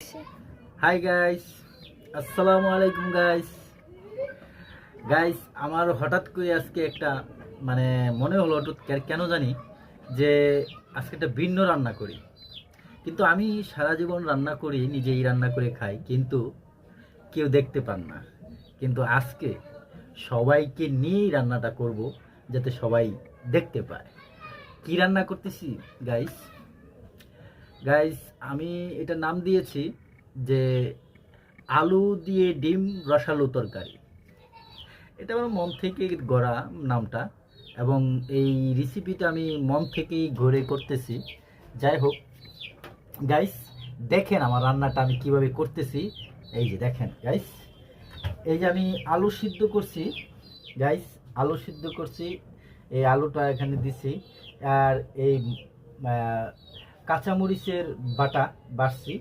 আসে। Hi guys, আসসালামু আলাইকুম গাইস। আমার হঠাৎ করে আজকে একটা মানে মনে হলো কেন জানি যে আজকে একটা ভিন্ন রান্না করি। কিন্তু আমি সারা জীবন রান্না করি, নিজেই রান্না করে খাই, কিন্তু কেউ দেখতে পান না। কিন্তু আজকে সবাইকে নিয়েই রান্নাটা করব, যাতে সবাই দেখতে পায় কি রান্না করতেছি। গাইস গাইস আমি এটা নাম দিয়েছি যে আলু দিয়ে ডিম রসালো তরকারি। এটা আমার মন থেকে গড়া নামটা, এবং এই রেসিপিটা আমি মন থেকেই গড়ে করতেছি। যাই হোক গাইস, দেখেন আমার রান্নাটা আমি কিভাবে করতেছি। এই যে দেখেন গাইস, এই যে আমি আলু সিদ্ধ করছি। গাইস, আলু সিদ্ধ করছি, এই আলুটা এখানে দিছি। আর এই কাঁচামরিচের বাটা বাড়ছি,